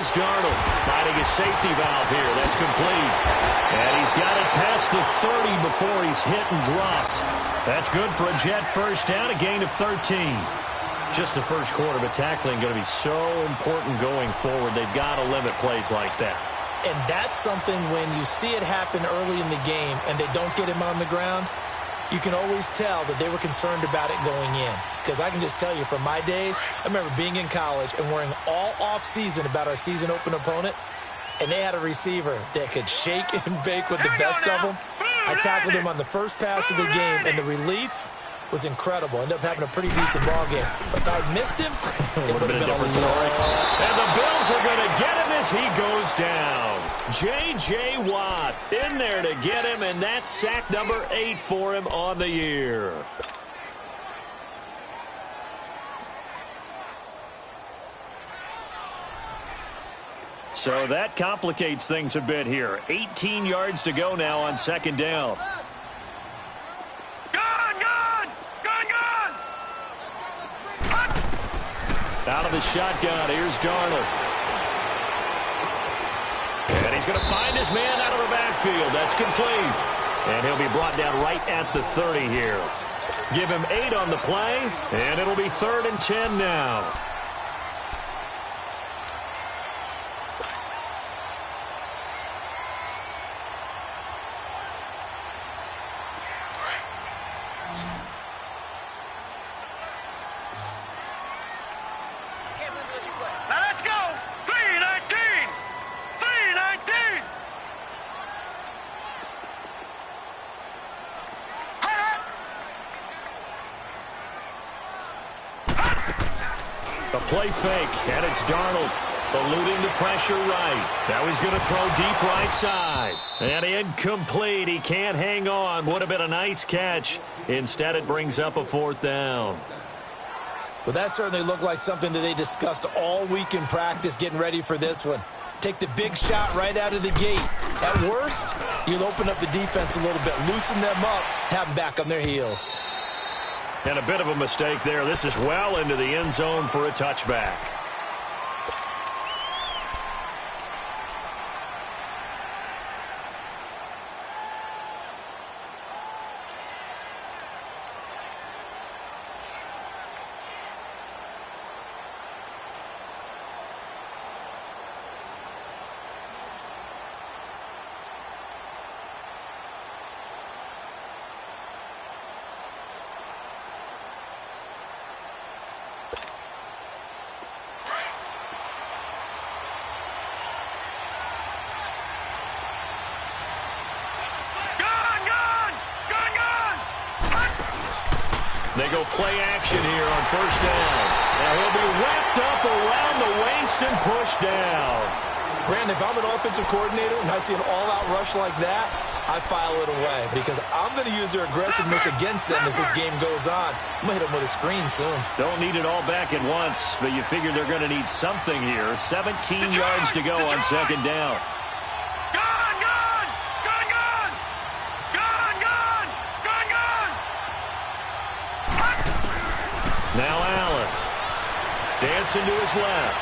Here's Darnold finding a safety valve here. That's complete. And he's got it past the 30 before he's hit and dropped. That's good for a Jet first down, a gain of 13. Just the first quarter, but tackling going to be so important going forward. They've got to limit plays like that. And that's something when you see it happen early in the game and they don't get him on the ground, you can always tell that they were concerned about it going in. Because I can just tell you from my days, I remember being in college and worrying all off-season about our season opener opponent, and they had a receiver that could shake and bake with the best of them. I tackled him on the first pass of the game, and the relief was incredible. Ended up having a pretty decent ball game. But if I missed him, it would have been a different story. And the Bills are going to get him as he goes down. J.J. Watt in there to get him, and that's sack number 8 for him on the year. So that complicates things a bit here. 18 yards to go now on second down. Out of the shotgun, here's Darnold. And he's going to find his man out of the backfield. That's complete. And he'll be brought down right at the 30 here. Give him 8 on the play, and it'll be 3rd and 10 now. Play fake, and it's Darnold eluding the pressure right. Now he's going to throw deep right side. And incomplete. He can't hang on. Would have been a nice catch. Instead, it brings up a 4th down. Well, that certainly looked like something that they discussed all week in practice getting ready for this one. Take the big shot right out of the gate. At worst, you'll open up the defense a little bit, loosen them up, have them back on their heels. And a bit of a mistake there. This is well into the end zone for a touchback. They go play action here on first down. Now he'll be wrapped up around the waist and pushed down. Brandon, if I'm an offensive coordinator and I see an all-out rush like that, I file it away because I'm going to use their aggressiveness against them as this game goes on. I'm going to hit them with a screen soon. Don't need it all back at once, but you figure they're going to need something here. 17 yards to go on second down. Now Allen, dancing to his left.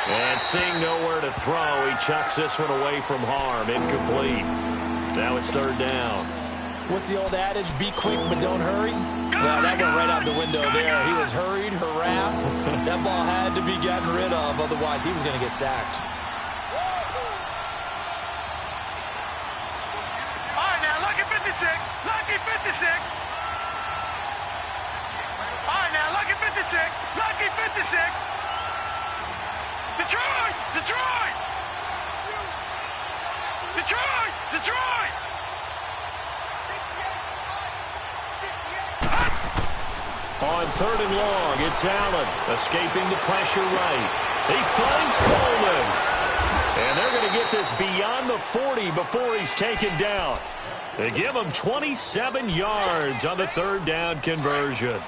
And seeing nowhere to throw, he chucks this one away from harm. Incomplete. Now it's 3rd down. What's the old adage? Be quick, but don't hurry? Well, that went right out the window there. He was hurried, harassed. That ball had to be gotten rid of, otherwise he was going to get sacked. All right, now, lucky 56. Lucky 56. Lucky 56. Detroit! Detroit! Detroit! Detroit! On 3rd and long, it's Allen escaping the pressure right. He finds Coleman. And they're going to get this beyond the 40 before he's taken down. They give him 27 yards on the 3rd down conversion.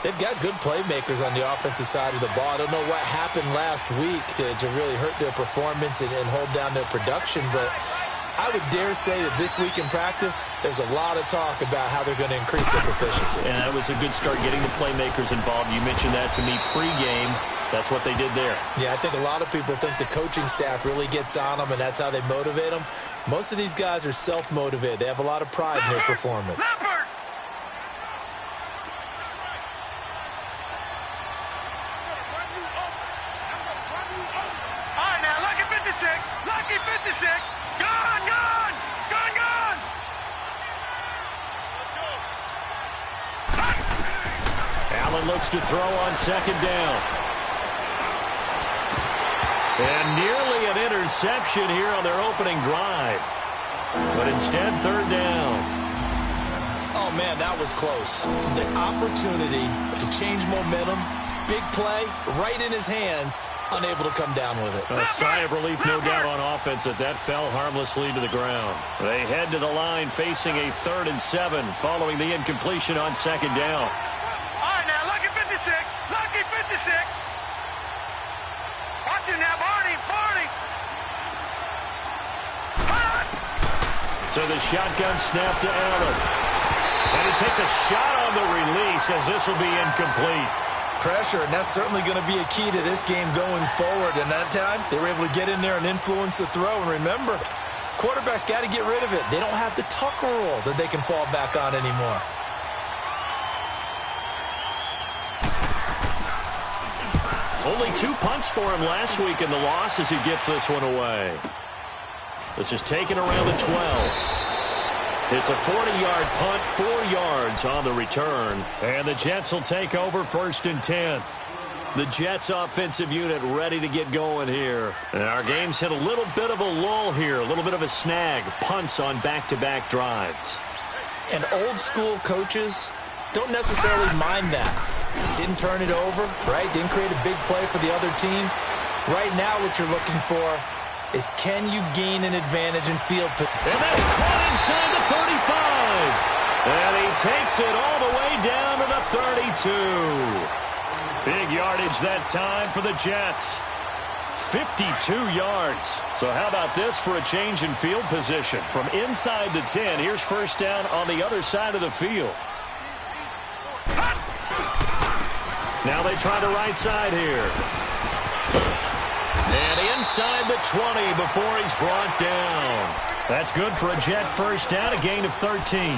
They've got good playmakers on the offensive side of the ball. I don't know what happened last week to really hurt their performance and hold down their production, but I would dare say that this week in practice, there's a lot of talk about how they're going to increase their proficiency. And that was a good start getting the playmakers involved. You mentioned that to me pregame. That's what they did there. Yeah, I think a lot of people think the coaching staff really gets on them, and that's how they motivate them. Most of these guys are self-motivated. They have a lot of pride in their performance. Leopard! All right, now, lucky 56. Lucky 56. Gone, gone. Gone, gone. Allen looks to throw on second down. And nearly an interception here on their opening drive. But instead, third down. Oh, man, that was close. The opportunity to change momentum, big play, right in his hands, unable to come down with it. A sigh of relief, no doubt, on offense that fell harmlessly to the ground. They head to the line facing a 3rd and 7 following the incompletion on second down. All right, now, lucky 56. Lucky 56. Watch him now, Barney. Barney. So the shotgun snap to Allen. And he takes a shot on the release as this will be incomplete. Pressure, and that's certainly going to be a key to this game going forward. And that time, they were able to get in there and influence the throw. And remember, quarterbacks got to get rid of it. They don't have the Tucker rule that they can fall back on anymore. Only 2 punts for him last week in the loss as he gets this one away. This is taken around the 12. It's a 40-yard punt, 4 yards on the return. And the Jets will take over 1st and 10. The Jets offensive unit ready to get going here. And our game's hit a little bit of a lull here, a little bit of a snag. Punts on back-to-back drives. And old-school coaches don't necessarily mind that. Didn't turn it over, right? Didn't create a big play for the other team. Right now what you're looking for is can you gain an advantage in field position? And that's caught inside the 35. And he takes it all the way down to the 32. Big yardage that time for the Jets. 52 yards. So how about this for a change in field position? From inside the 10, here's first down on the other side of the field. Now they try the right side here. And inside the 20 before he's brought down. That's good for a Jet first down, a gain of 13.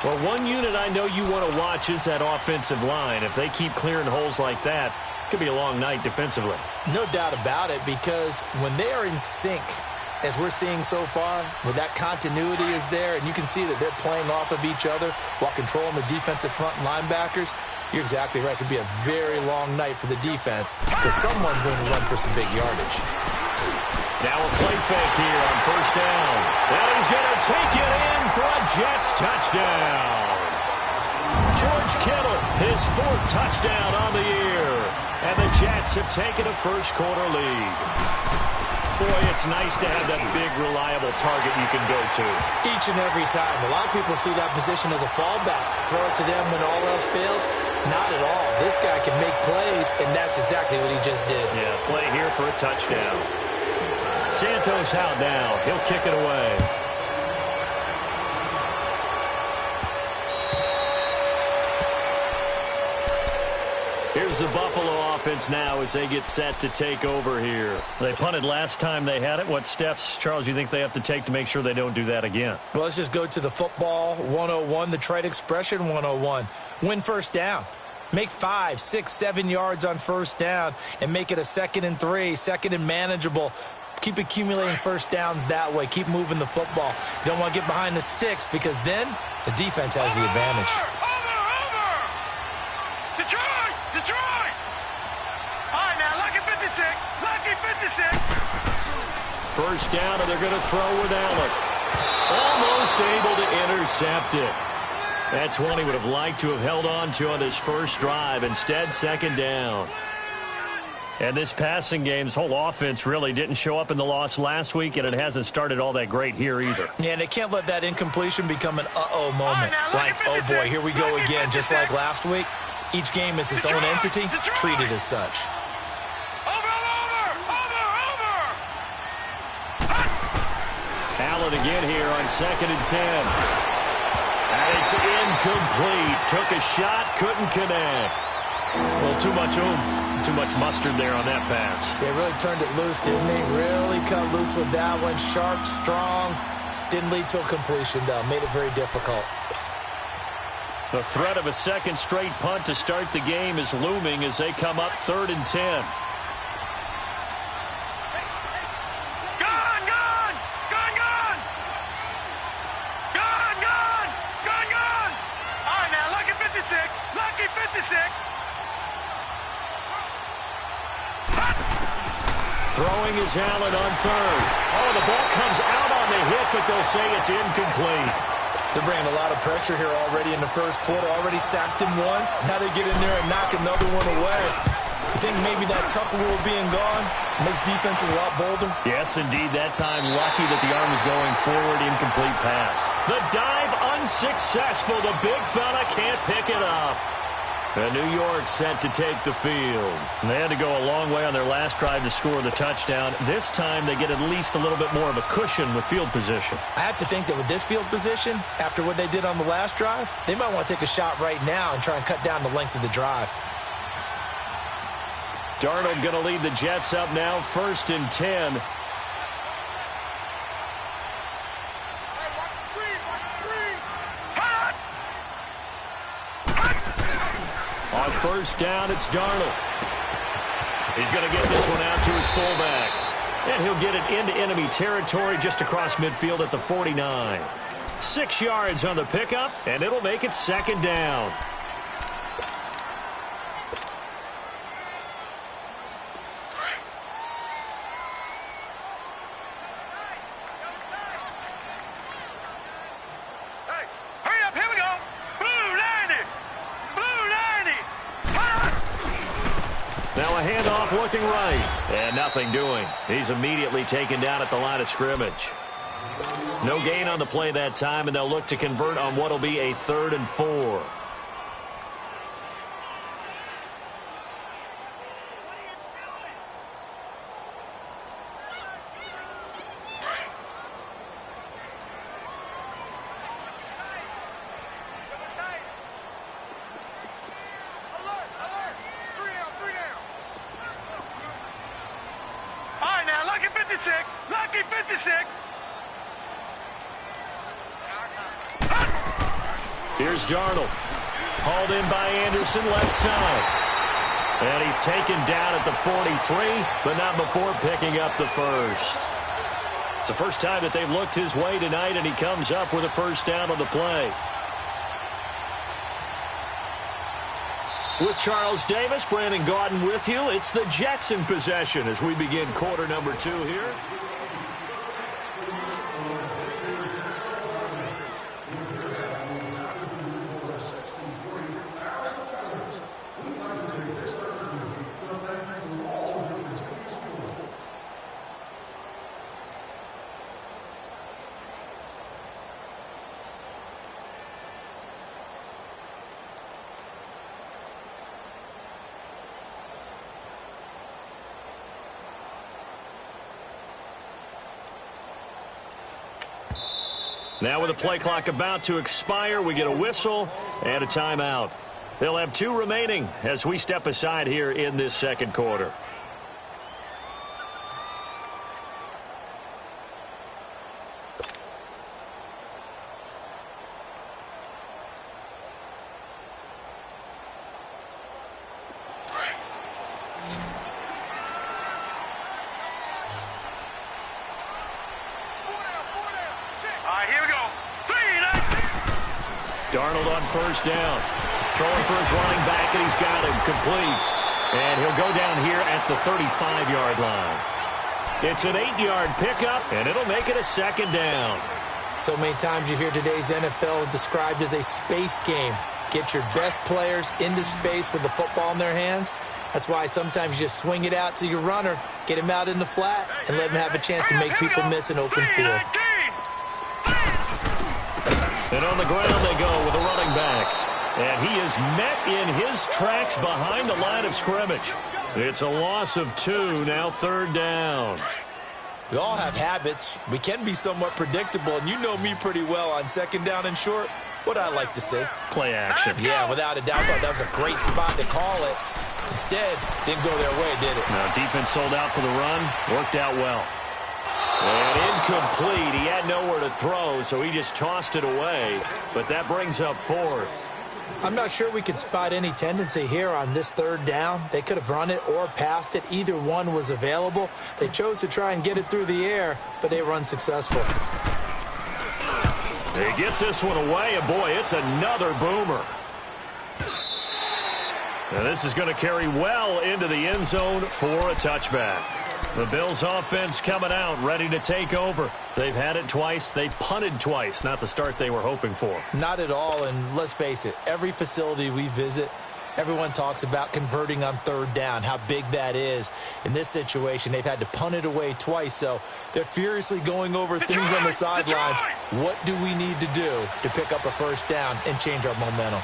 Well, one unit I know you want to watch is that offensive line. If they keep clearing holes like that, it could be a long night defensively. No doubt about it, because when they are in sync, as we're seeing so far, where that continuity is there, and you can see that they're playing off of each other while controlling the defensive front linebackers, you're exactly right. It could be a very long night for the defense because someone's going to run for some big yardage. Now a play fake here on first down. And he's going to take it in for a Jets touchdown. George Kittle, his 4th touchdown on the year. And the Jets have taken a first-quarter lead. Boy, it's nice to have that big, reliable target you can go to. Each and every time. A lot of people see that position as a fallback. Throw it to them when all else fails. Not at all. This guy can make plays, and that's exactly what he just did. Yeah, play here for a touchdown. Santos out now. He'll kick it away. Here's the Buffalo offense now as they get set to take over here. They punted last time they had it. What steps, Charles, you think they have to take to make sure they don't do that again? Well, let's just go to the football 101, the trite expression 101. Win first down. Make 5, 6, 7 yards on first down and make it a 2nd and 3, 2nd and manageable. Keep accumulating first downs that way. Keep moving the football. You don't want to get behind the sticks because then the defense has the advantage. Detroit! Detroit! All right, now, lucky 56. Lucky 56. First down, and they're going to throw with Allen. Almost able to intercept it. That's one he would have liked to have held on to on his first drive. Instead, 2nd down. And this passing game's whole offense really didn't show up in the loss last week, and it hasn't started all that great here either. Yeah, and they can't let that incompletion become an uh-oh moment. Like, oh boy, here we go again, just like last week. Each game is its own entity, treated as such. Allen again here on 2nd and 10. And it's incomplete. Took a shot, couldn't connect. Well, too much oomph, too much mustard there on that pass. They really turned it loose, didn't they? Really cut loose with that one. Sharp, strong. Didn't lead to a completion, though. Made it very difficult. The threat of a second straight punt to start the game is looming as they come up 3rd and 10. Throwing is Allen on 3rd. Oh, the ball comes out on the hit, but they'll say it's incomplete. They're bringing a lot of pressure here already in the first quarter. Already sacked him once. Now they get in there and knock another one away. You think maybe that Tucker rule being gone makes defenses a lot bolder? Yes, indeed. That time, lucky that the arm is going forward. Incomplete pass. The dive unsuccessful. The big fella can't pick it up. And New York set to take the field. They had to go a long way on their last drive to score the touchdown. This time they get at least a little bit more of a cushion with field position. I have to think that with this field position, after what they did on the last drive, they might want to take a shot right now and try and cut down the length of the drive. Darnold going to lead the Jets up now, 1st and 10. On 1st down, it's Darnold. He's going to get this one out to his fullback. And he'll get it into enemy territory just across midfield at the 49. 6 yards on the pickup, and it'll make it 2nd down. Looking right, and nothing doing. He's immediately taken down at the line of scrimmage. No gain on the play that time, and they'll look to convert on what will be a 3rd and 4. Lucky 56. Here's Darnold. Hauled in by Anderson, left side. And he's taken down at the 43, but not before picking up the first. It's the first time that they've looked his way tonight, and he comes up with a 1st down on the play. With Charles Davis, Brandon Gaudin with you. It's the Jets in possession as we begin quarter number 2 here. Now with the play clock about to expire, we get a whistle and a timeout. They'll have 2 remaining as we step aside here in this 2nd quarter. Darnold on 1st down. Throwing for his running back, and he's got him complete. And he'll go down here at the 35-yard line. It's an 8-yard pickup, and it'll make it a 2nd down. So many times you hear today's NFL described as a space game. Get your best players into space with the football in their hands. That's why sometimes you just swing it out to your runner, get him out in the flat, and let him have a chance to make people miss an open field. And on the ground they go with a running back. And he is met in his tracks behind the line of scrimmage. It's a loss of 2, now 3rd down. We all have habits. We can be somewhat predictable, and you know me pretty well on 2nd down and short. What I like to say. Play action. Yeah, without a doubt. I thought that was a great spot to call it. Instead, didn't go their way, did it? No, defense sold out for the run. Worked out well. And incomplete. He had nowhere to throw, so he just tossed it away. But that brings up fourth. I'm not sure we could spot any tendency here on this third down. They could have run it or passed it. Either one was available. They chose to try and get it through the air, but they were unsuccessful. He gets this one away, and boy, it's another boomer. Now this is going to carry well into the end zone for a touchback. The Bills offense coming out, ready to take over. They've had it twice. They've punted twice. Not the start they were hoping for. Not at all, and let's face it, every facility we visit, everyone talks about converting on third down, how big that is. In this situation, they've had to punt it away twice, so they're furiously going over things on the sidelines. What do we need to do to pick up a first down and change our momentum?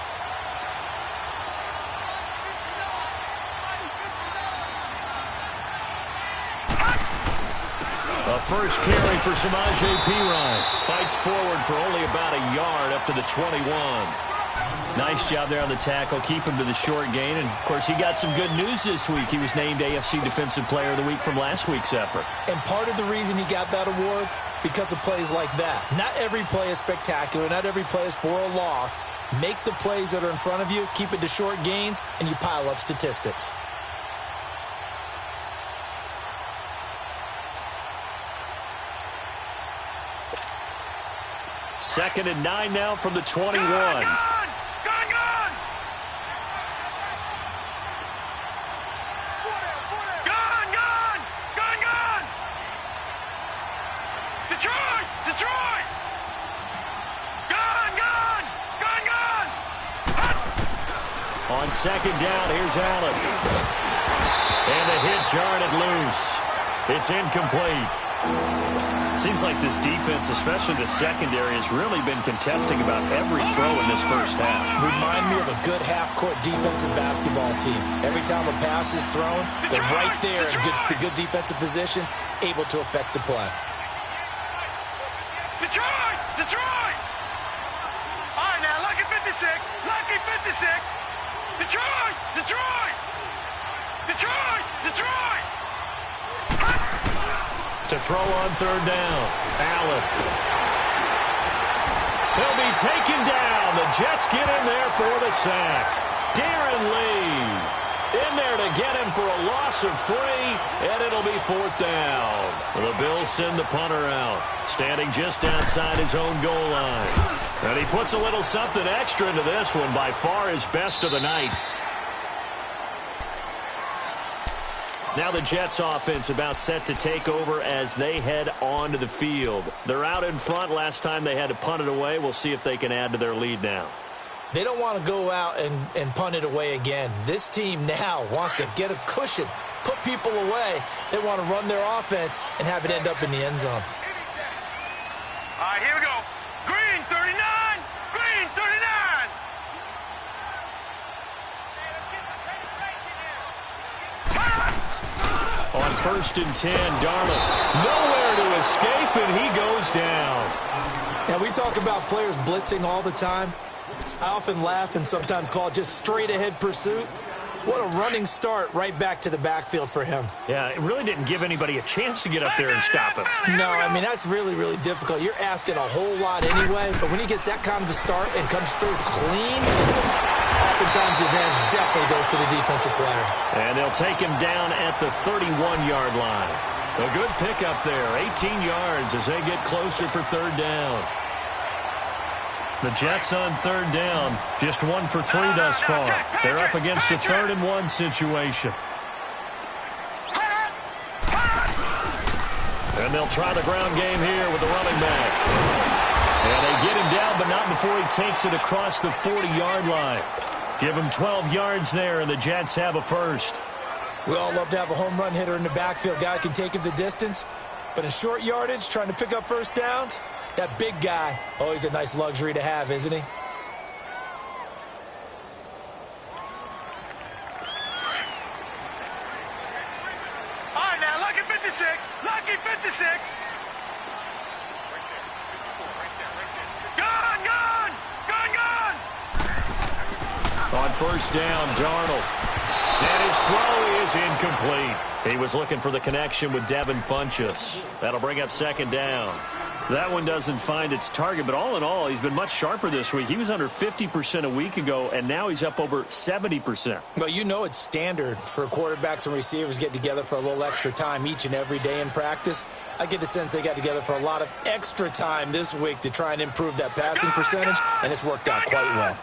A first carry for Samaje Perine. Fights forward for only about a yard up to the 21. Nice job there on the tackle. Keep him to the short gain. And, of course, he got some good news this week. He was named AFC Defensive Player of the Week from last week's effort. And part of the reason he got that award, because of plays like that. Not every play is spectacular. Not every play is for a loss. Make the plays that are in front of you, keep it to short gains, and you pile up statistics. Second and 9 now from the 21. Gone! Detroit! Gone! On second down, here's Allen. And the hit jarred it loose. It's incomplete. Seems like this defense, especially the secondary, has really been contesting about every throw in this first half. Remind me of a good half-court defensive basketball team. Every time a pass is thrown, they're right there in good defensive position, able to affect the play. Detroit! All right, now, lucky 56. Detroit! To throw on third down, Allen. He'll be taken down. The Jets get in there for the sack. Darren Lee in there to get him for a loss of 3, and it'll be fourth down. The Bills send the punter out, standing just outside his own goal line. And he puts a little something extra into this one, by far his best of the night. Now the Jets offense about set to take over as they head onto the field. They're out in front. Last time they had to punt it away. We'll see if they can add to their lead now. They don't want to go out and punt it away again. This team now wants to get a cushion, put people away. They want to run their offense and have it end up in the end zone. All right, here we go. Green 39. On first and 10, Darnold nowhere to escape, and he goes down. Now, we talk about players blitzing all the time. I often laugh and sometimes call it just straight-ahead pursuit. What a running start right back to the backfield for him. Yeah, it really didn't give anybody a chance to get up there and stop him. No, I mean, that's really, really difficult. You're asking a whole lot anyway, but when he gets that kind of a start and comes through clean, oftentimes the advantage definitely goes to the defensive player. And they'll take him down at the 31-yard line. A good pickup there, 18 yards as they get closer for third down. The Jets on third down, just 1 for 3 thus far. They're up against a 3rd and 1 situation. And they'll try the ground game here with the running back. And they get him down, but not before he takes it across the 40-yard line. Give him 12 yards there, and the Jets have a first. We all love to have a home run hitter in the backfield. Guy can take it the distance. But in short yardage, trying to pick up first downs, that big guy, always a nice luxury to have, isn't he? All right, now, lucky 56. Gone! On first down, Darnold And his throw is incomplete. He was looking for the connection with Devin Funchess. That'll bring up second down. That one doesn't find its target, but all in all, he's been much sharper this week. He was under 50% a week ago, and now he's up over 70%. Well, you know it's standard for quarterbacks and receivers get together for a little extra time each and every day in practice. I get the sense they got together for a lot of extra time this week to try and improve that passing percentage, and it's worked out quite well.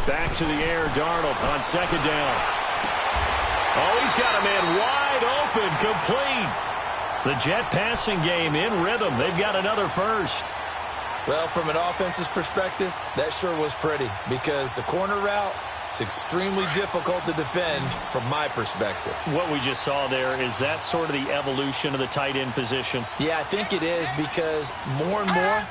Back to the air, Darnold on second down. Oh, he's got a man wide open, complete. The Jet passing game in rhythm. They've got another first. Well, from an offense's perspective, that sure was pretty because the corner route, it's extremely difficult to defend from my perspective. What we just saw there, is that sort of the evolution of the tight end position? Yeah, I think it is because more and more,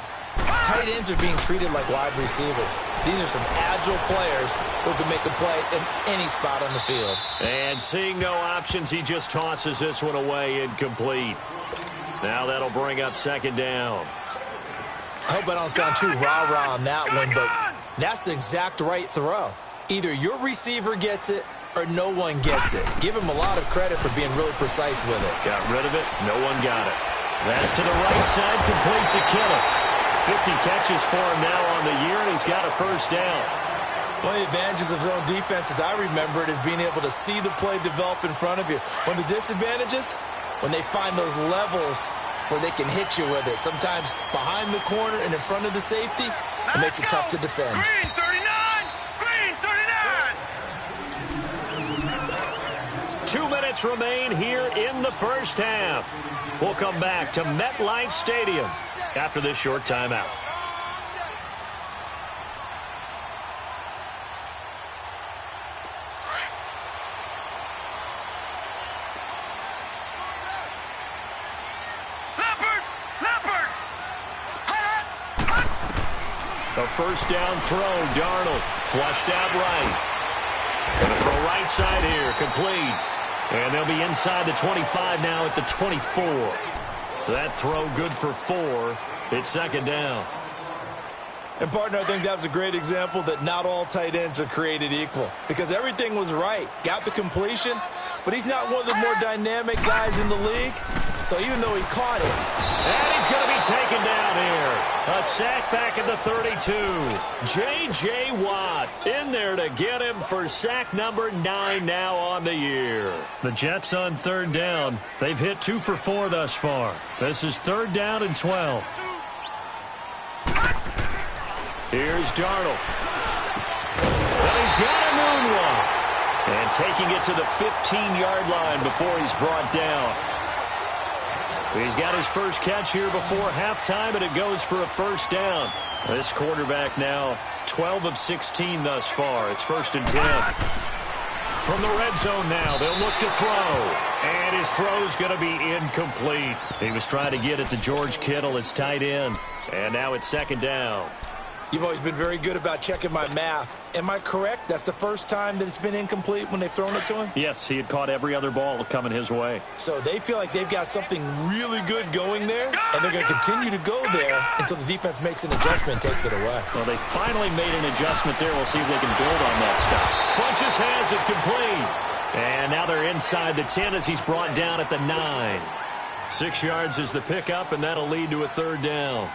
tight ends are being treated like wide receivers. These are some agile players who can make a play in any spot on the field. And seeing no options, he just tosses this one away incomplete. Now that'll bring up second down. I hope I don't sound too rah-rah on that one, but that's the exact right throw. Either your receiver gets it or no one gets it. Give him a lot of credit for being really precise with it. Got rid of it. No one got it. That's to the right side, complete to Kittle. 50 catches for him now on the year, and he's got a first down. One of the advantages of zone defense, as I remember it, is being able to see the play develop in front of you. One of the disadvantages, when they find those levels where they can hit you with it, sometimes behind the corner and in front of the safety, it makes it tough to defend. Green 39! Green 39! 2 minutes remain here in the first half. We'll come back to MetLife Stadium after this short timeout. A first down throw, Darnold, flushed out right. Going to throw right side here, complete. And they'll be inside the 25 now at the 24. That throw good for 4. It's second down. And, partner, I think that was a great example that not all tight ends are created equal because everything was right. Got the completion, but he's not one of the more dynamic guys in the league. So even though he caught it. And he's going to be taken down here. A sack back at the 32. J.J. Watt in there to get him for sack number 9 now on the year. The Jets on third down. They've hit 2 for 4 thus far. This is third down and 12. Here's Darnold. And he's got a moonwalk. And taking it to the 15-yard line before he's brought down. He's got his first catch here before halftime, and it goes for a first down. This quarterback now 12 of 16 thus far. It's first and 10. From the red zone now, they'll look to throw. And his throw's going to be incomplete. He was trying to get it to George Kittle, his tight end. And now it's second down. You've always been very good about checking my math. Am I correct? That's the first time that it's been incomplete when they've thrown it to him? Yes, he had caught every other ball coming his way. So they feel like they've got something really good going there, and they're going to continue to go there until the defense makes an adjustment and takes it away. Well, they finally made an adjustment there. We'll see if they can build on that stuff. Funchess has it complete. And now they're inside the 10 as he's brought down at the 9. 6 yards is the pickup, and that'll lead to a third down.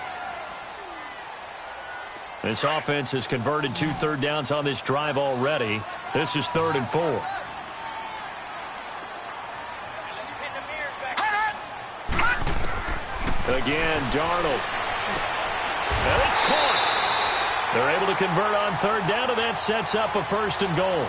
This offense has converted 2 third downs on this drive already. This is 3rd and 4. Again, Darnold. And it's caught. They're able to convert on third down, and that sets up a first and goal.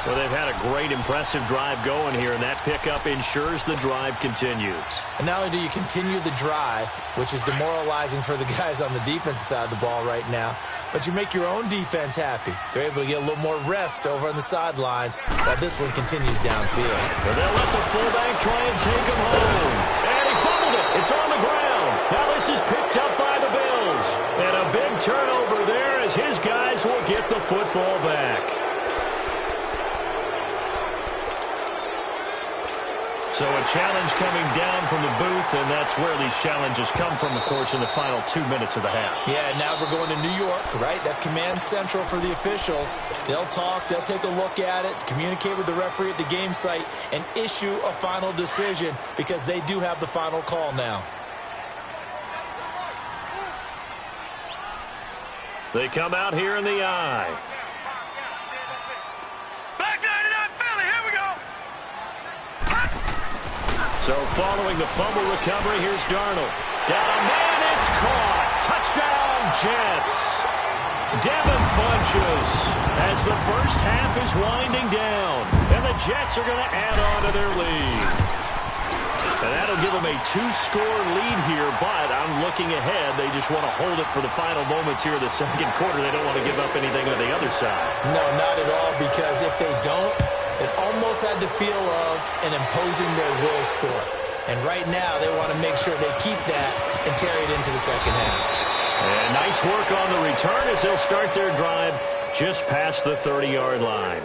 Well, they've had a great, impressive drive going here, and that pickup ensures the drive continues. And not only do you continue the drive, which is demoralizing for the guys on the defensive side of the ball right now, but you make your own defense happy. They're able to get a little more rest over on the sidelines while this one continues downfield. But they'll let the fullback try and take him home. And he fumbled it. It's on the ground. Now this is picked up by the Bills. And a big turnover there as his guys will get the football back. So a challenge coming down from the booth, and that's where these challenges come from, of course, in the final 2 minutes of the half. Yeah, now we're going to New York, right? That's command central for the officials. They'll talk, they'll take a look at it, communicate with the referee at the game site, and issue a final decision because they do have the final call now. They come out here in the eye. So following the fumble recovery, here's Darnold. Got a man, it's caught. Touchdown, Jets. Devin Funches as the first half is winding down. And the Jets are going to add on to their lead. And that'll give them a 2-score lead here, but I'm looking ahead. They just want to hold it for the final moments here in the second quarter. They don't want to give up anything on the other side. No, not at all, because if they don't, it almost had the feel of an imposing their will score. And right now, they want to make sure they keep that and carry it into the second half. And nice work on the return as they'll start their drive just past the 30-yard line.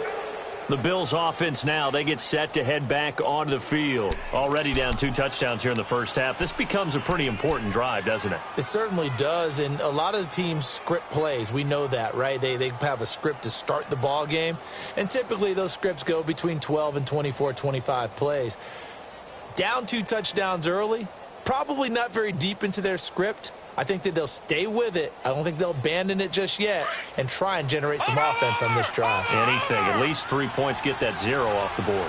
The Bills offense now, they get set to head back onto the field. Already down 2 touchdowns here in the first half. This becomes a pretty important drive, doesn't it? It certainly does, and a lot of the teams script plays. We know that, right? They have a script to start the ball game, and typically those scripts go between 12 and 24, 25 plays. Down 2 touchdowns early, probably not very deep into their script. I think that they'll stay with it. I don't think they'll abandon it just yet and try and generate some offense on this drive. Anything. At least 3 points, get that 0 off the board.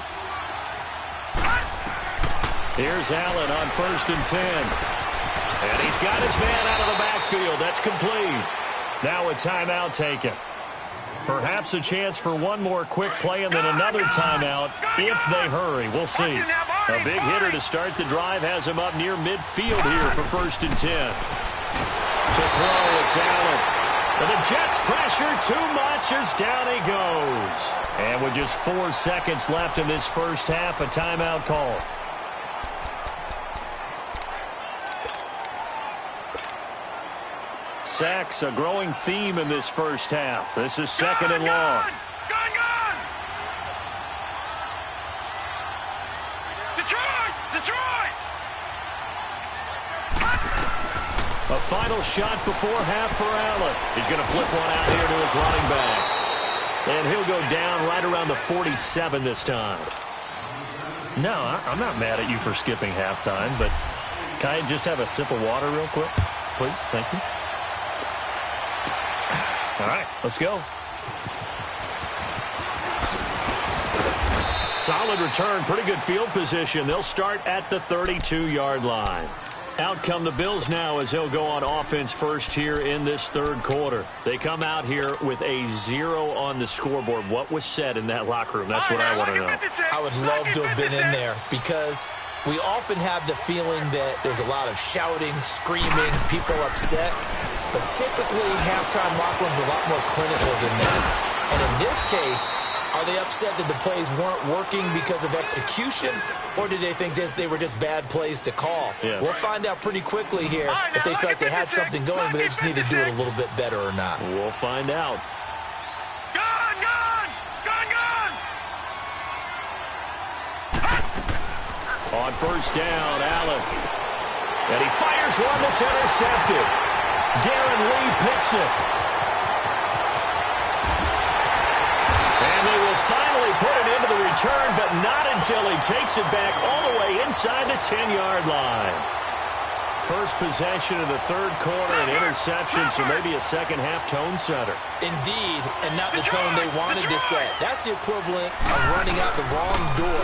Here's Allen on 1st and 10. And he's got his man out of the backfield. That's complete. Now a timeout taken. Perhaps a chance for one more quick play and then another timeout if they hurry. We'll see. A big hitter to start the drive has him up near midfield here for 1st and 10. To throw, it's Allen. And the Jets pressure too much as down he goes. And with just 4 seconds left in this first half, a timeout call. Sacks, a growing theme in this first half. This is 2nd and long. Gone! Detroit! A final shot before half for Allen. He's going to flip one out here to his running back. And he'll go down right around the 47 this time. No, I'm not mad at you for skipping halftime, but can I just have a sip of water real quick? Please, thank you. All right, let's go. Solid return, pretty good field position. They'll start at the 32-yard line. Out come the Bills now as they'll go on offense first here in this third quarter. They come out here with a 0 on the scoreboard. What was said in that locker room? That's what I want to know. I would love to have been in there because we often have the feeling that there's a lot of shouting, screaming, people upset. But typically, halftime locker rooms are a lot more clinical than that. And in this case, are they upset that the plays weren't working because of execution, or did they think they were just bad plays to call? Yeah. We'll find out pretty quickly here if they feel like they had something going, but they just need to do it a little bit better or not. We'll find out. Gone! On 1st down, Allen. And he fires one that's intercepted. Darren Lee picks it. And they will finally put it into the return, but not until he takes it back all the way inside the 10-yard line. First possession of the third quarter, an interception, so maybe a second-half tone setter. Indeed, and not the tone they wanted to set. That's the equivalent of running out the wrong door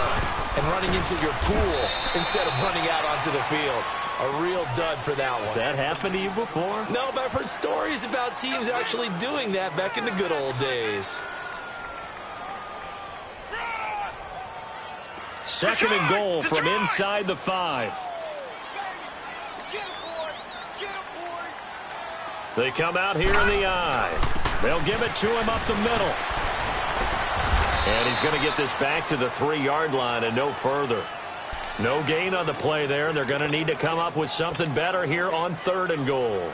and running into your pool instead of running out onto the field. A real dud for that one. Has that happened to you before? No, but I've heard stories about teams actually doing that back in the good old days. 2nd and goal from inside the 5. They come out here in the eye. They'll give it to him up the middle. And he's going to get this back to the 3-yard line and no further. No gain on the play there, and they're going to need to come up with something better here on 3rd and goal.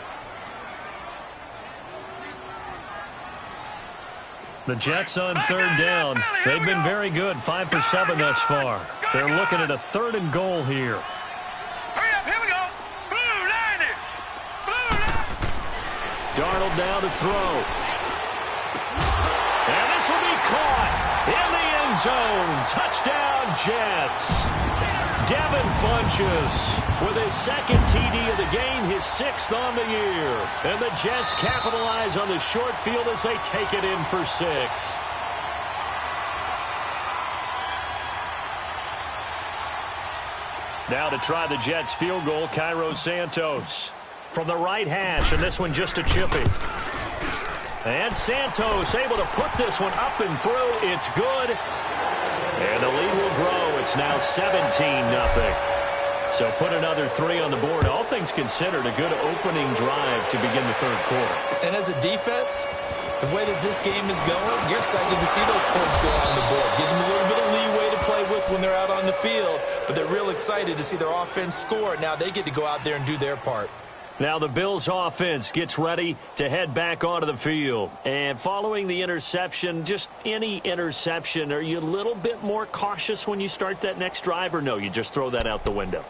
The Jets on 3rd down. They've been very good, 5 for 7 thus far. They're looking at a 3rd and goal here. Hurry up, here we go. Blue line it. Blue line. Darnold now to throw. And this will be caught in the end zone. Touchdown, Jets. Devin Funchess with his 2nd TD of the game, his 6th on the year. And the Jets capitalize on the short field as they take it in for 6. Now to try the Jets field goal, Cairo Santos from the right hash, and this one just a chippy. And Santos able to put this one up and through. It's good. And the lead will grow. It's now 17-0. So put another 3 on the board. All things considered, a good opening drive to begin the 3rd quarter. And as a defense, the way that this game is going, you're excited to see those points go on the board. Gives them a little bit of leeway to play with when they're out on the field, but they're real excited to see their offense score. Now they get to go out there and do their part. Now the Bills offense gets ready to head back onto the field. And following the interception, just any interception, are you a little bit more cautious when you start that next drive, or no, you just throw that out the window?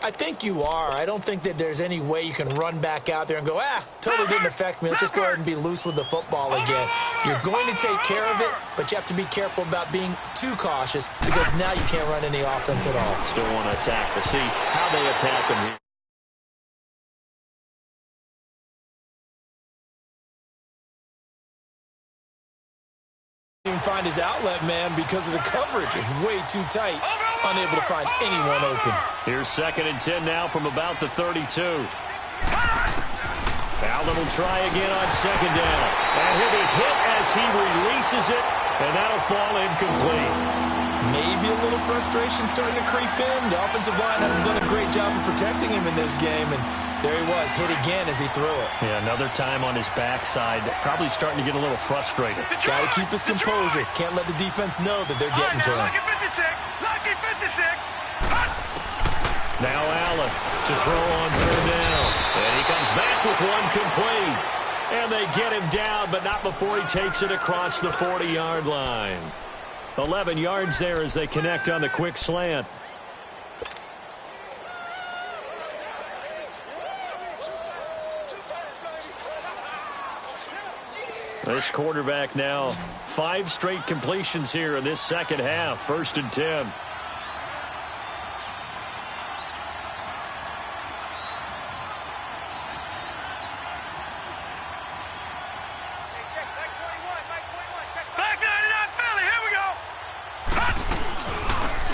I think you are. I don't think that there's any way you can run back out there and go, totally didn't affect me. Let's just go ahead and be loose with the football again. You're going to take care of it, but you have to be careful about being too cautious because now you can't run any offense at all. Still want to attack. We'll see how they attack them here. Find his outlet man because of the coverage. It's way too tight. Unable to find anyone open. Here's 2nd and 10 now from about the 32. Allen will try again on 2nd down. And he'll be hit as he releases it, and that'll fall incomplete. Maybe a little frustration starting to creep in. The offensive line hasn't done a great job of protecting him in this game, and there he was, hit again as he threw it. Yeah, another time on his backside. Probably starting to get a little frustrated. Got to keep his composure. Can't let the defense know that they're getting to him. Lucky 56. Lucky 56. Now Allen to throw on 3rd down. And he comes back with one complete. And they get him down, but not before he takes it across the 40-yard line. 11 yards there as they connect on the quick slant. This quarterback now 5 straight completions here in this 2nd half. 1st and 10.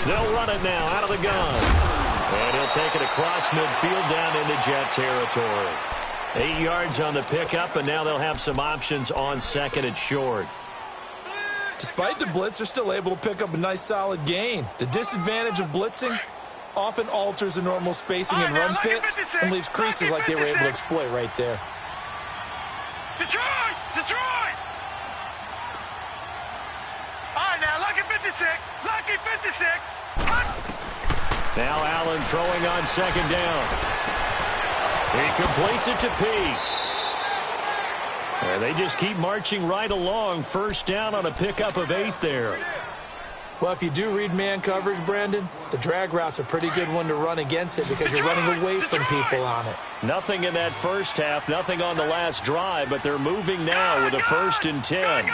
They'll run it now out of the gun. And he'll take it across midfield down into Jet territory. 8 yards on the pickup, and now they'll have some options on 2nd and short. Despite the blitz, they're still able to pick up a nice solid gain. The disadvantage of blitzing often alters the normal spacing and run fits and leaves creases like they were able to exploit right there. Detroit! Detroit! All right, now, lucky 56. Lucky 56. Now Allen throwing on 2nd down. He completes it to Peak. And they just keep marching right along. 1st down on a pickup of 8 there. Well, if you do read man coverage, Brandon, the drag route's a pretty good one to run against it because you're running away from people on it. Nothing in that 1st half, nothing on the last drive, but they're moving now with a 1st and 10.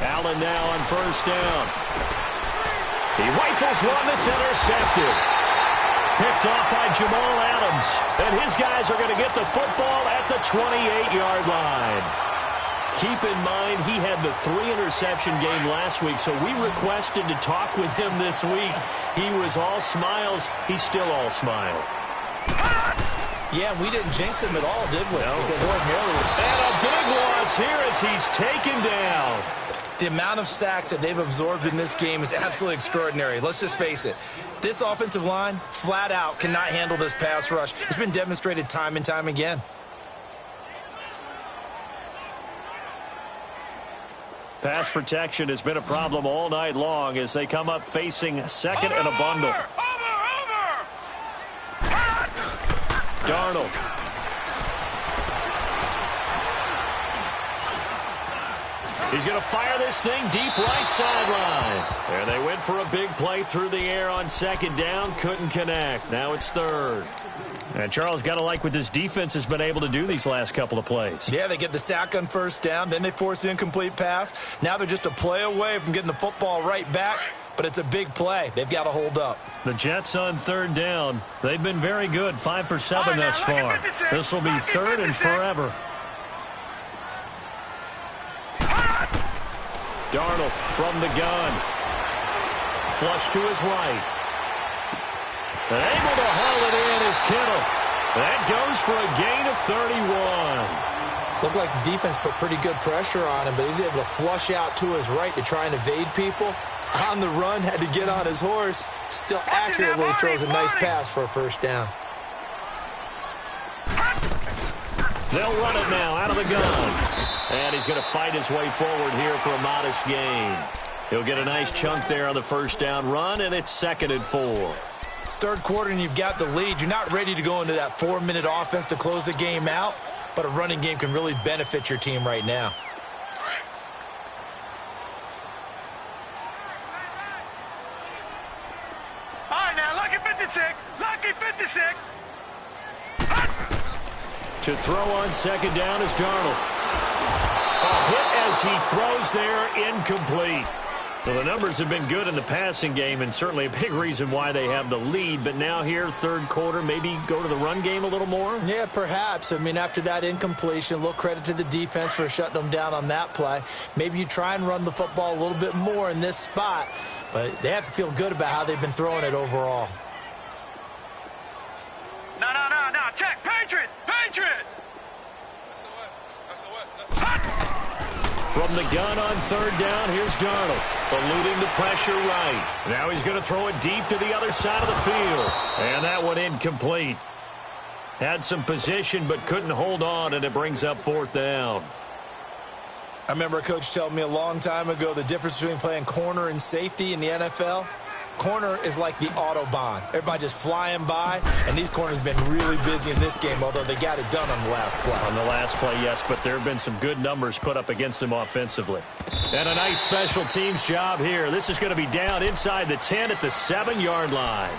Allen now on 1st down. He rifles one that's intercepted. Picked off by Jamal Adams. And his guys are going to get the football at the 28-yard line. Keep in mind, he had the 3-interception game last week, so we requested to talk with him this week. He was all smiles. He's still all smile. Yeah, we didn't jinx him at all, did we? No. Because ordinarily... And a big loss here as he's taken down. The amount of sacks that they've absorbed in this game is absolutely extraordinary. Let's just face it. This offensive line, flat out, cannot handle this pass rush. It's been demonstrated time and time again. Pass protection has been a problem all night long as they come up facing 2nd and a bundle. Darnold. He's going to fire this thing deep right sideline. And they went for a big play through the air on second down. Couldn't connect. Now it's third. And Charles, got to like what this defense has been able to do these last couple of plays. Yeah, they get the sack on first down. Then they force the incomplete pass. Now they're just a play away from getting the football right back. But it's a big play. They've got to hold up. The Jets on third down. They've been very good. 5 for 7 thus far. This will be third and forever. Darnold from the gun. Flush to his right. And able to haul it in is Kittle. That goes for a gain of 31. Looked like the defense put pretty good pressure on him, but he's able to flush out to his right to try and evade people. On the run, had to get on his horse. Still accurately throws a nice pass for a first down. They'll run it now out of the gun. And he's going to fight his way forward here for a modest gain. He'll get a nice chunk there on the first down run, and it's 2nd and 4. Third quarter, and you've got the lead. You're not ready to go into that 4-minute offense to close the game out, but a running game can really benefit your team right now. All right, now, lucky 56. Lucky 56. To throw on second down is Darnold. A hit as he throws there, incomplete. Well, the numbers have been good in the passing game, and certainly a big reason why they have the lead. But now here, third quarter, maybe go to the run game a little more? Yeah, perhaps. I mean, after that incompletion, a little credit to the defense for shutting them down on that play. Maybe you try and run the football a little bit more in this spot, but they have to feel good about how they've been throwing it overall. No. Check. Patriot. From the gun on third down, here's Darnold. Eluding the pressure right. Now he's going to throw it deep to the other side of the field. And that one incomplete. Had some position but couldn't hold on, and it brings up 4th down. I remember a coach telling me a long time ago the difference between playing corner and safety in the NFL. Corner is like the Autobahn. Everybody just flying by, and these corners have been really busy in this game, although they got it done on the last play. On the last play, yes, but there have been some good numbers put up against them offensively. And a nice special teams job here. This is going to be down inside the 10 at the 7-yard line.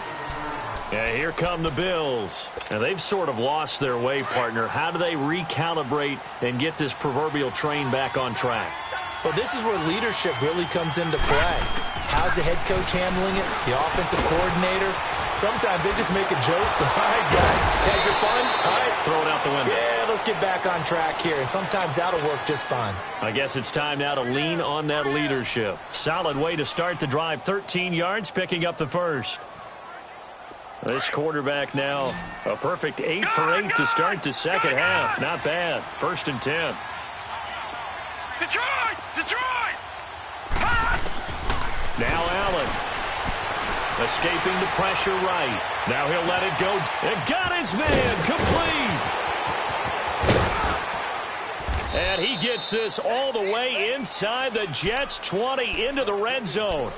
Yeah, here come the Bills. And they've sort of lost their way, partner. How do they recalibrate and get this proverbial train back on track? Well, this is where leadership really comes into play. How's the head coach handling it? The offensive coordinator? Sometimes they just make a joke. All right, guys, had your fun? All right. Throw it out the window. Yeah, let's get back on track here. And sometimes that'll work just fine. I guess it's time now to lean on that leadership. Solid way to start the drive. 13 yards, picking up the first. This quarterback now, a perfect 8 for 8 to start the second half. Not bad. 1st and 10. Detroit! Now Allen. Escaping the pressure right. Now he'll let it go. And got his man complete. And he gets this all the way inside the Jets' 20 into the red zone.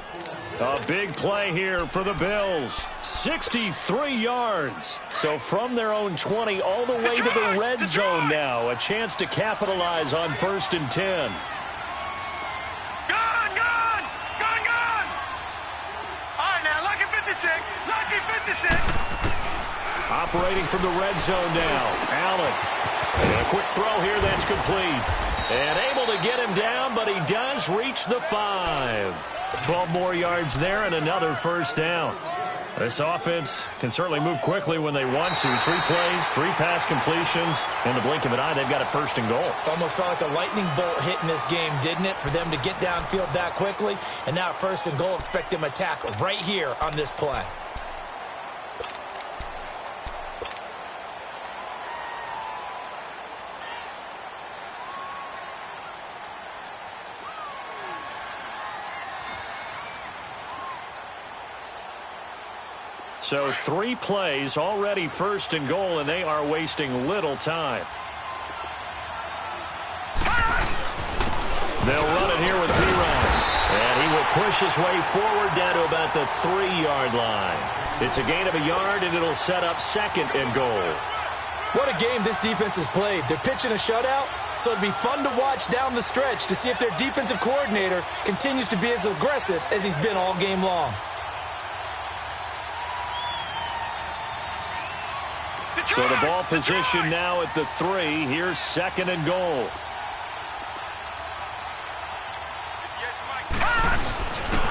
A big play here for the Bills. 63 yards. So from their own 20 all the way to the red zone now. A chance to capitalize on 1st and 10. Gone! All right, now, lucky 56. Operating from the red zone now. Allen. And a quick throw here that's complete. And able to get him down, but he does reach the 5. 12 more yards there and another first down. This offense can certainly move quickly when they want to. 3 plays, 3 pass completions. In the blink of an eye, they've got it 1st and goal. Almost felt like a lightning bolt hit in this game, didn't it? For them to get downfield that quickly. And now 1st and goal, expect them to attack right here on this play. So 3 plays, already 1st and goal, and they are wasting little time. They'll run it here with P-Ryan. And he will push his way forward down to about the 3-yard line. It's a gain of a yard, and it'll set up 2nd and goal. What a game this defense has played. They're pitching a shutout, so it'd be fun to watch down the stretch to see if their defensive coordinator continues to be as aggressive as he's been all game long. So the ball position now at the 3. Here's 2nd and goal.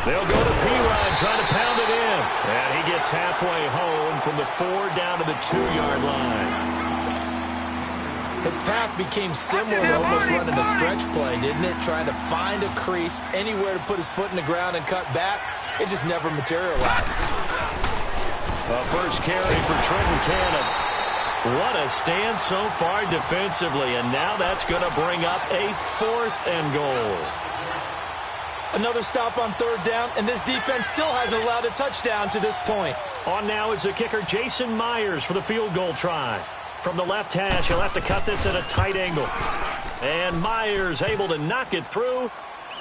They'll go to P-Rod, trying to pound it in. And he gets halfway home from the 4 down to the 2-yard line. His path became similar to almost running a stretch play, didn't it? Trying to find a crease, anywhere to put his foot in the ground and cut back. It just never materialized. A first carry for Trenton Cannon. What a stand so far defensively, and now that's going to bring up a 4th and goal. Another stop on 3rd down, and this defense still hasn't allowed a touchdown to this point. On now is the kicker, Jason Myers, for the field goal try. From the left hash, he'll have to cut this at a tight angle. And Myers able to knock it through.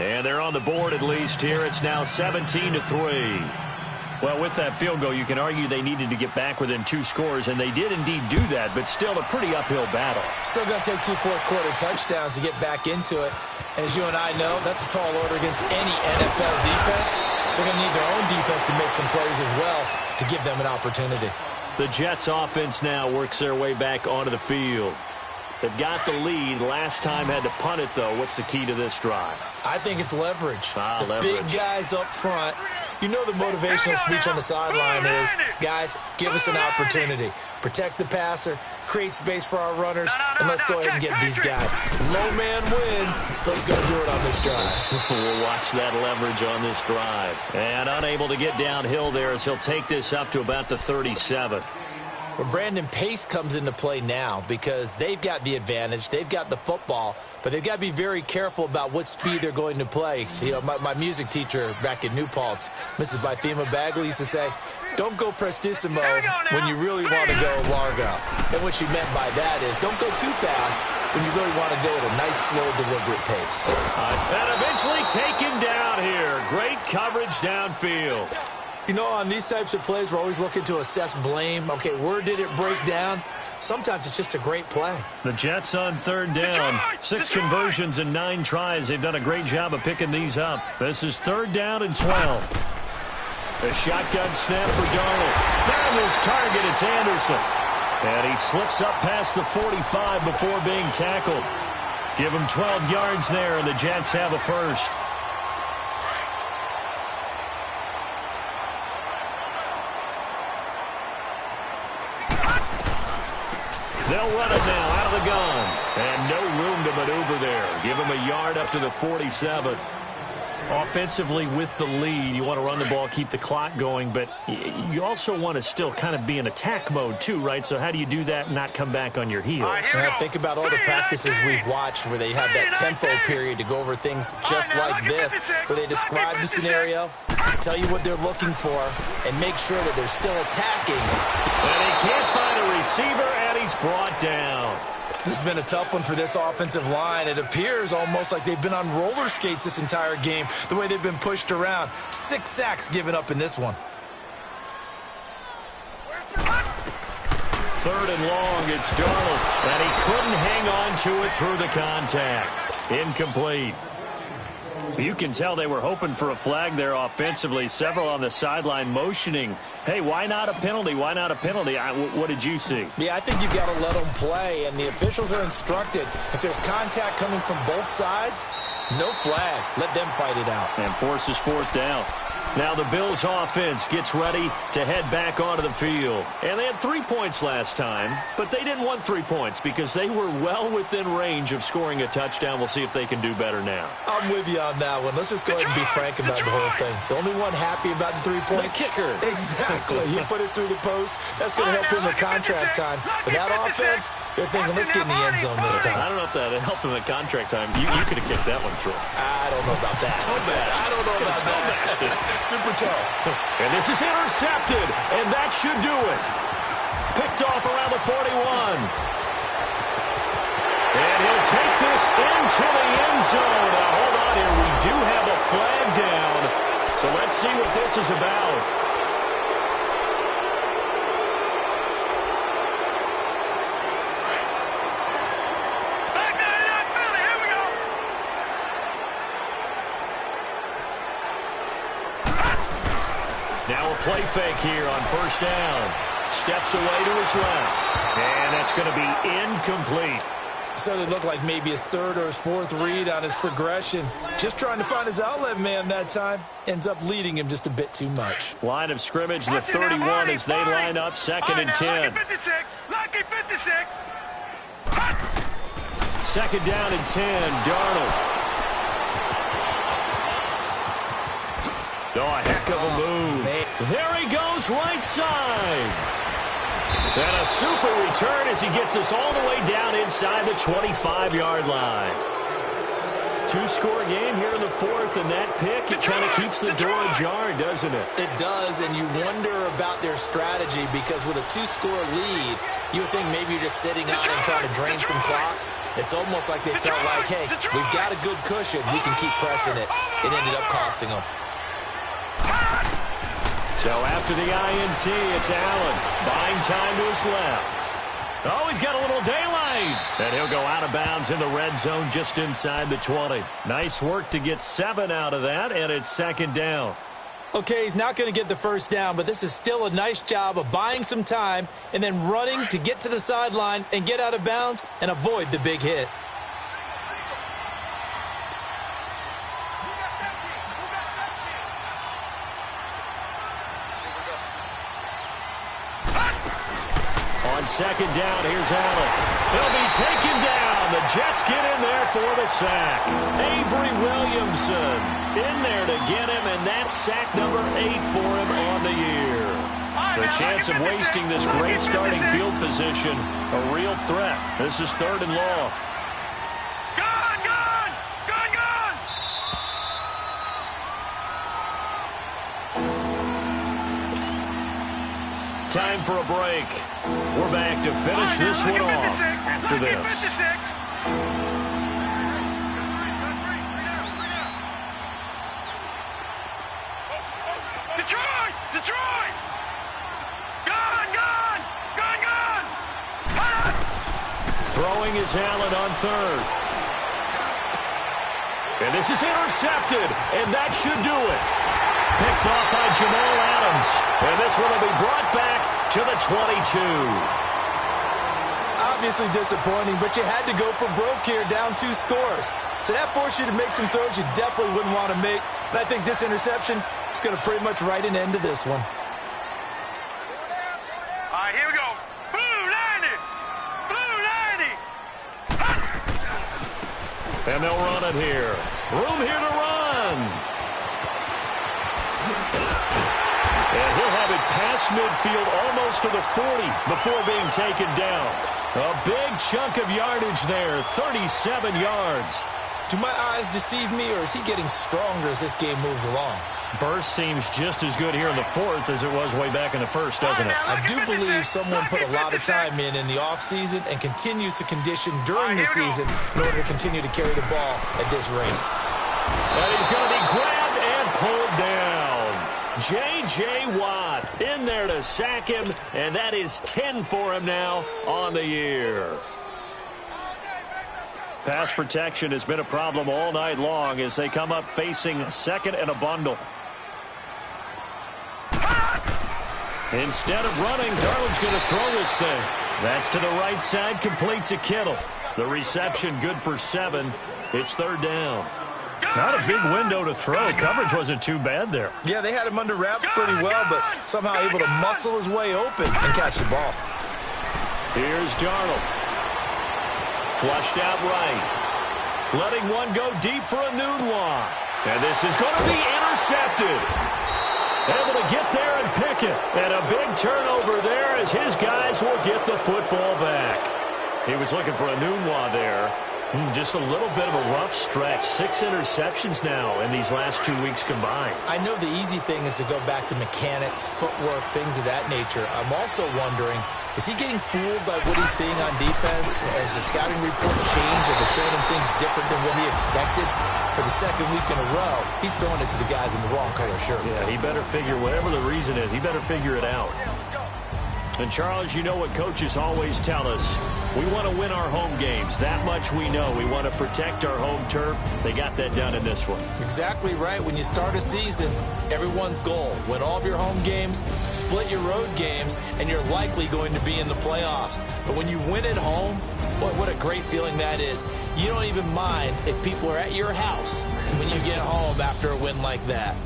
And they're on the board at least here. It's now 17-3. Well, with that field goal, you can argue they needed to get back within 2 scores, and they did indeed do that, but still a pretty uphill battle. Still going to take 2 fourth-quarter touchdowns to get back into it. And as you and I know, that's a tall order against any NFL defense. They're going to need their own defense to make some plays as well to give them an opportunity. The Jets offense now works their way back onto the field. They've got the lead. Last time had to punt it, though. What's the key to this drive? I think it's leverage. Leverage. Big guys up front. You know the motivational speech on the sideline is, guys, give us an opportunity. Protect the passer, create space for our runners, and let's go ahead and get these guys. Low man wins. Let's go do it on this drive. We'll watch that leverage on this drive. And unable to get downhill there as he'll take this up to about the 37. Well, Brandon, pace comes into play now because they've got the advantage. They've got the football, but they've got to be very careful about what speed they're going to play. You know, my music teacher back in New Paltz, Mrs. Bythema Bagley, used to say, don't go prestissimo when you really want to go largo. And what she meant by that is don't go too fast when you really want to go at a nice, slow, deliberate pace. And eventually taken down here. Great coverage downfield. You know, on these types of plays, we're always looking to assess blame. Okay, where did it break down? Sometimes it's just a great play. The Jets on 3rd down. 6 conversions and 9 tries. They've done a great job of picking these up. This is 3rd down and 12. A shotgun snap for Darnold. Found his target. It's Anderson. And he slips up past the 45 before being tackled. Give him 12 yards there, and the Jets have a first. They'll run it now out of the gun. And no room to maneuver there. Give him a yard up to the 47. Offensively with the lead, you want to run the ball, keep the clock going, but you also want to still kind of be in attack mode too, right? So how do you do that and not come back on your heels? Think about all the practices we've watched where they have that tempo period to go over things just like this, where they describe the scenario, tell you what they're looking for, and make sure that they're still attacking. And he can't find a receiver, and he's brought down. This has been a tough one for this offensive line. It appears almost like they've been on roller skates this entire game, the way they've been pushed around. 6 sacks given up in this one. 3rd and long, it's Darnold, and he couldn't hang on to it through the contact. Incomplete. You can tell they were hoping for a flag there offensively. Several on the sideline motioning, hey, why not a penalty? Why not a penalty? What did you see? Yeah, I think you've got to let them play, and the officials are instructed. If there's contact coming from both sides, no flag. Let them fight it out. And forces 4th down. Now the Bills offense gets ready to head back onto the field. And they had 3 points last time, but they didn't want 3 points because they were well within range of scoring a touchdown. We'll see if they can do better now. I'm with you on that one. Let's just go ahead and be frank about the whole thing. The only one happy about the 3-point? The kicker. Exactly. You put it through the post. That's going to help him in contract time. But that offense, they're thinking, let's get in the end zone this time. I don't know if that helped him at contract time. You could have kicked that one through. I don't know about that. I don't know about that. Super toe. And this is intercepted, and that should do it. Picked off around the 41. And he'll take this into the end zone. Now, hold on here. We do have a flag down. So let's see what this is about. 'Cause Now a play fake here on first down. Steps away to his left. And that's going to be incomplete. Certainly looked like maybe his third or his fourth read on his progression. Just trying to find his outlet man that time. Ends up leading him just a bit too much. Line of scrimmage, the 31 as they line up, second and 10. Lucky 56. Lucky 56. Second down and 10, Darnold. Oh, a heck of a move. There he goes, right side. And a super return as he gets us all the way down inside the 25-yard line. Two-score game here in the fourth, and that pick, it kind of keeps the door ajar, doesn't it? It does, and you wonder about their strategy because with a two-score lead, you would think maybe you're just sitting on and trying to drain some clock. It's almost like they felt like, hey, we've got a good cushion. We can keep pressing it. It ended up costing them. So after the INT, it's Allen. Buying time to his left. Oh, he's got a little daylight. And he'll go out of bounds in the red zone just inside the 20. Nice work to get 7 out of that, and it's second down. Okay, he's not going to get the first down, but this is still a nice job of buying some time and then running to get to the sideline and get out of bounds and avoid the big hit. On second down, here's Allen. He'll be taken down. The Jets get in there for the sack. Avery Williamson in there to get him, and that's sack number 8 for him on the year. The chance of wasting this great starting field position, a real threat. This is third and long. Gone, gone, gone, gone. Time for a break. We're back to finish this one off after this. Detroit! Detroit! Gone, gone, gone, gone. Throwing is Allen on third. And this is intercepted, and that should do it. Picked off by Jamal Adams. And this one will be brought back to the 22. Obviously disappointing, but you had to go for broke here, down 2 scores. So that forced you to make some throws you definitely wouldn't want to make. And I think this interception is going to pretty much write an end to this one. All right, here we go. Blue 90. Blue 90. And they'll run it here. Room here to run. And he'll have it past midfield almost to the 40 before being taken down. A big chunk of yardage there, 37 yards. Do my eyes deceive me, or is he getting stronger as this game moves along? Burst seems just as good here in the fourth as it was way back in the first, doesn't it? I do believe someone put a lot of time in the offseason and continues to condition during the season in order to continue to carry the ball at this rate. And he's going to be grabbed and pulled down. J.J. Watt in there to sack him, and that is 10 for him now on the year. Pass protection has been a problem all night long as they come up facing second and a bundle. Instead of running, Darnold's going to throw this thing. That's to the right side, complete to Kittle. The reception good for 7. It's third down. Not a big window to throw. Coverage wasn't too bad there. Yeah, they had him under wraps pretty well, but somehow able to muscle his way open and catch the ball. Here's Darnold. Flushed out right. Letting one go deep for a noon one. And this is going to be intercepted. Able to get there and pick it. And a big turnover there as his guys will get the football back. He was looking for a noon one there. Just a little bit of a rough stretch. 6 interceptions now in these last 2 weeks combined. I know the easy thing is to go back to mechanics, footwork, things of that nature. I'm also wondering, is he getting fooled by what he's seeing on defense? Has the scouting report changed? Are they showing him things different than what he expected? For the second week in a row, he's throwing it to the guys in the wrong color shirts. Yeah, he better figure, whatever the reason is, he better figure it out. And Charles, you know what coaches always tell us. We want to win our home games. That much we know. We want to protect our home turf. They got that done in this one. Exactly right. When you start a season, everyone's goal: win all of your home games, split your road games, and you're likely going to be in the playoffs. But when you win at home, boy, what a great feeling that is. You don't even mind if people are at your house when you get home after a win like that.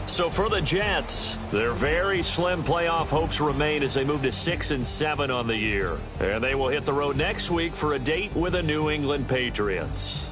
So for the Jets, their very slim playoff hopes remain as they move to 6-7 on the year. And they will hit the road next week for a date with the New England Patriots.